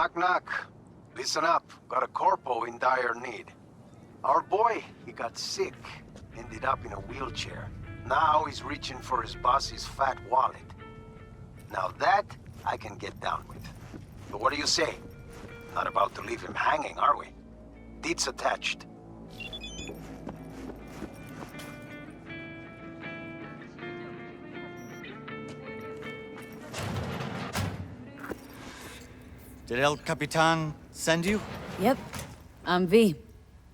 Knock, knock. Listen up. Got a corpo in dire need. Our boy, he got sick. Ended up in a wheelchair. Now he's reaching for his boss's fat wallet. Now that, I can get down with. But what do you say? Not about to leave him hanging, are we? Deeds attached. Did El Capitan send you? Yep. I'm V.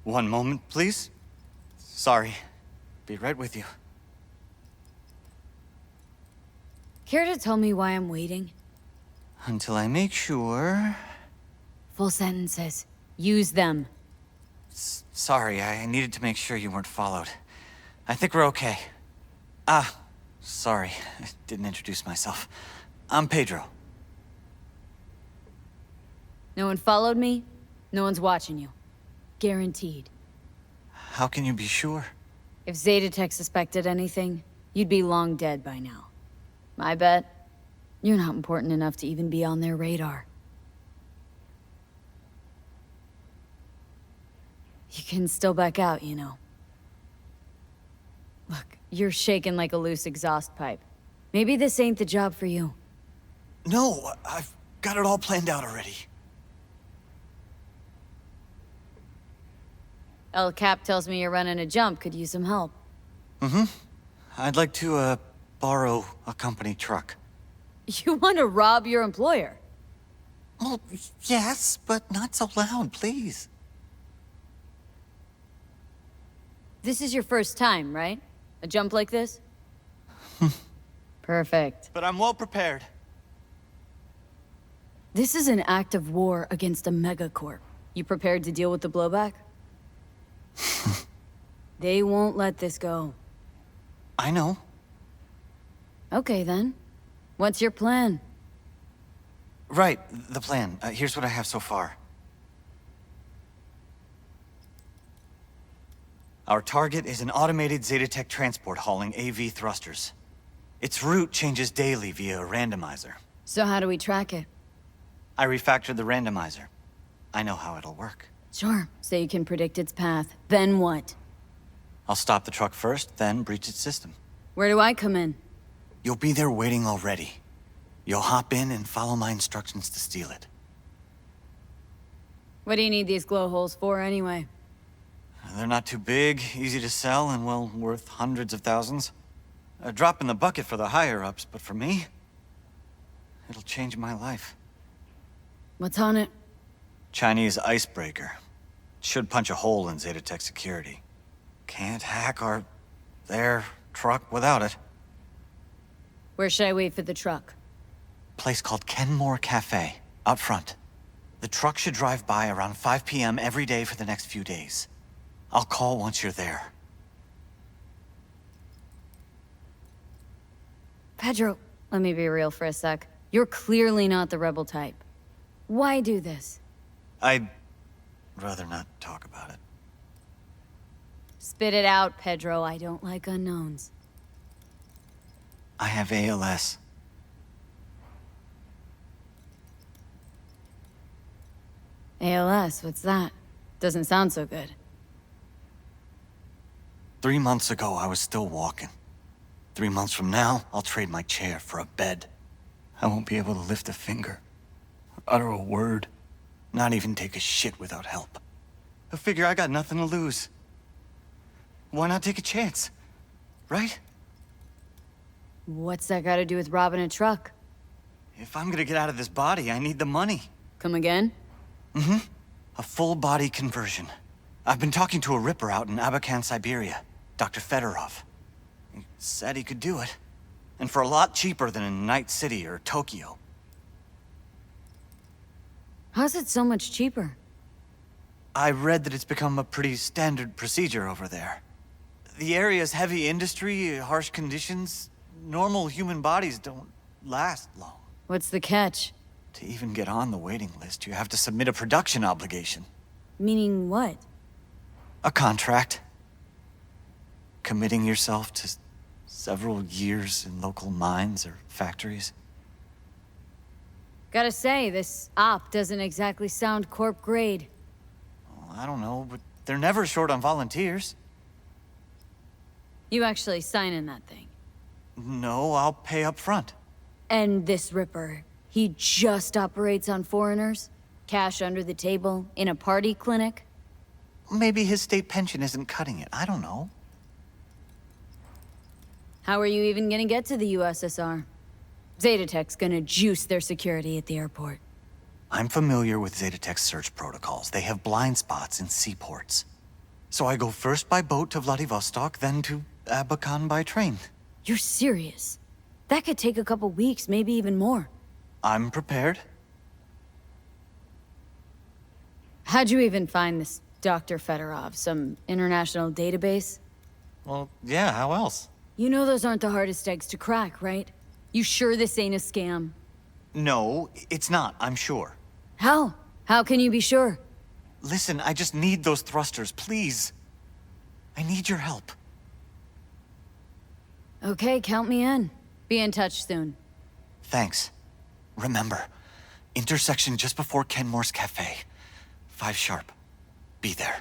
One moment, please. Sorry. Be right with you. Care to tell me why I'm waiting? Until I make sure... Full sentences. Use them. Sorry, I needed to make sure you weren't followed. I think we're okay. Sorry. I didn't introduce myself. I'm Pedro. No one followed me, no one's watching you. Guaranteed. How can you be sure? If Zetatech suspected anything, you'd be long dead by now. I bet you're not important enough to even be on their radar. You can still back out, you know. Look, you're shaking like a loose exhaust pipe. Maybe this ain't the job for you. No, I've got it all planned out already. El Cap tells me you're running a jump, could use some help. I'd like to, borrow a company truck. You want to rob your employer? Well, yes, but not so loud, please. This is your first time, right? A jump like this? Perfect. But I'm well prepared. This is an act of war against a megacorp. You prepared to deal with the blowback? They won't let this go. I know. Okay, then. What's your plan? Right, the plan. Here's what I have so far. Our target is an automated Zetatech transport hauling AV thrusters. Its route changes daily via a randomizer. So how do we track it? I refactored the randomizer. I know how it'll work. Sure, so you can predict its path. Then what? I'll stop the truck first, then breach its system. Where do I come in? You'll be there waiting already. You'll hop in and follow my instructions to steal it. What do you need these glow holes for, anyway? They're not too big, easy to sell, and well worth hundreds of thousands. A drop in the bucket for the higher-ups, but for me, it'll change my life. What's on it? Chinese icebreaker. Should punch a hole in Zetatech security. Can't hack their truck without it. Where should I wait for the truck? Place called Kenmore Cafe, out front. The truck should drive by around 5 p.m. every day for the next few days. I'll call once you're there. Pedro, let me be real for a sec. You're clearly not the rebel type. Why do this? I'd rather not talk about it. Spit it out, Pedro. I don't like unknowns. I have ALS. ALS, what's that? Doesn't sound so good. 3 months ago, I was still walking. 3 months from now, I'll trade my chair for a bed. I won't be able to lift a finger, utter a word, not even take a shit without help. I figure I got nothing to lose. Why not take a chance, right? What's that got to do with robbing a truck? If I'm gonna get out of this body, I need the money. Come again? A full body conversion. I've been talking to a ripper out in Abakan, Siberia, Dr. Fedorov. He said he could do it. And for a lot cheaper than in Night City or Tokyo. How's it so much cheaper? I read that it's become a pretty standard procedure over there. The area's heavy industry, harsh conditions, normal human bodies don't last long. What's the catch? To even get on the waiting list, you have to submit a production obligation. Meaning what? A contract. Committing yourself to several years in local mines or factories. Gotta say, this op doesn't exactly sound corp grade. Well, I don't know, but they're never short on volunteers. You actually sign in that thing. No, I'll pay up front. And this Ripper, he just operates on foreigners? Cash under the table, in a party clinic? Maybe his state pension isn't cutting it. I don't know. How are you even gonna get to the USSR? Zetatech's gonna juice their security at the airport. I'm familiar with Zetatech's search protocols. They have blind spots in seaports. So I go first by boat to Vladivostok, then to Abakan by train. You're serious? That could take a couple weeks, maybe even more. I'm prepared. How'd you even find this Dr. Fedorov? Some international database? Well, yeah, how else? You know those aren't the hardest eggs to crack, right? You sure this ain't a scam? No, it's not, I'm sure. How? How can you be sure? Listen, I just need those thrusters, please. I need your help. Okay, count me in. Be in touch soon. Thanks. Remember, intersection just before Kenmore's Cafe. 5 sharp. Be there.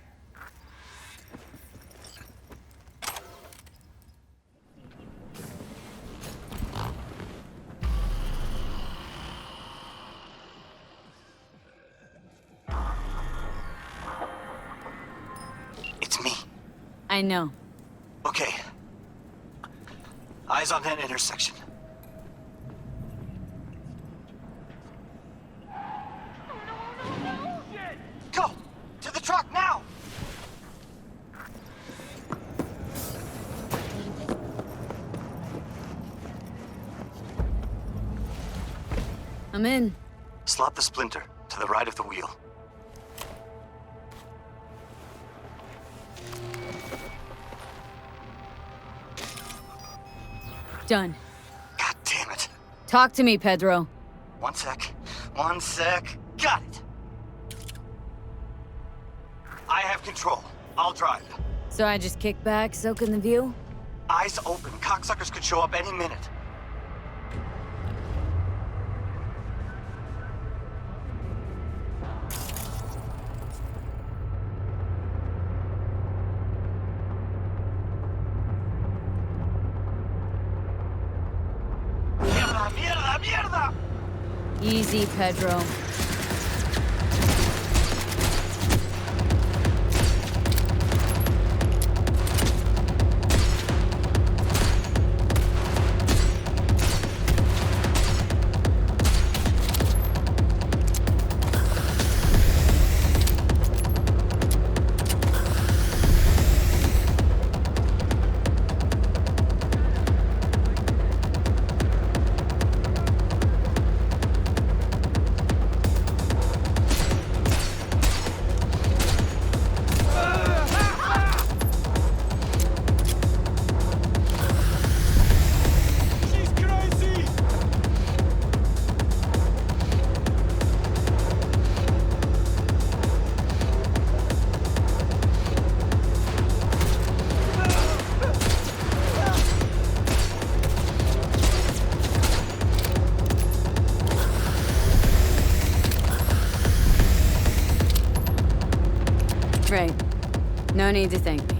It's me. I know. Okay. Eyes on that intersection. Go! To the truck now! I'm in. Slot the splinter to the right of the wheel. Done. God damn it. Talk to me, Pedro. One sec. One sec. Got it. I have control. I'll drive. So I just kick back, soak in the view? Eyes open. Cocksuckers could show up any minute. Mierda, mierda, mierda! Easy, Pedro. Right. No need to thank me.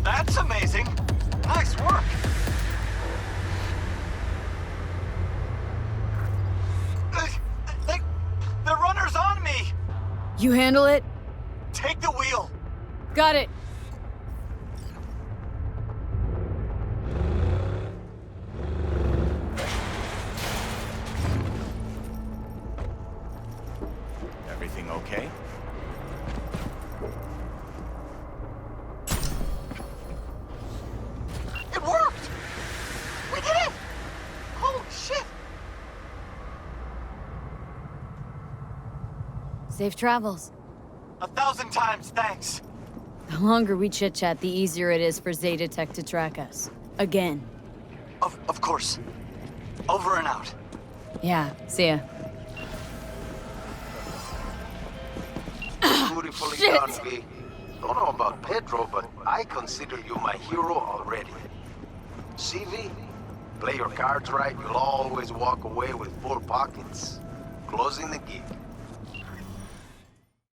That's amazing. Nice work. The runner's on me. You handle it? Take the wheel. Got it. Everything okay? It worked! We did it! Holy shit! Safe travels. 1,000 times thanks. The longer we chit-chat, the easier it is for Zetatech to track us. Again. Of course. Over and out. Yeah, see ya. Beautifully Shit. done, V. Don't know about Pedro, but I consider you my hero already. See, V? Play your cards right, you'll always walk away with full pockets. closing the gig.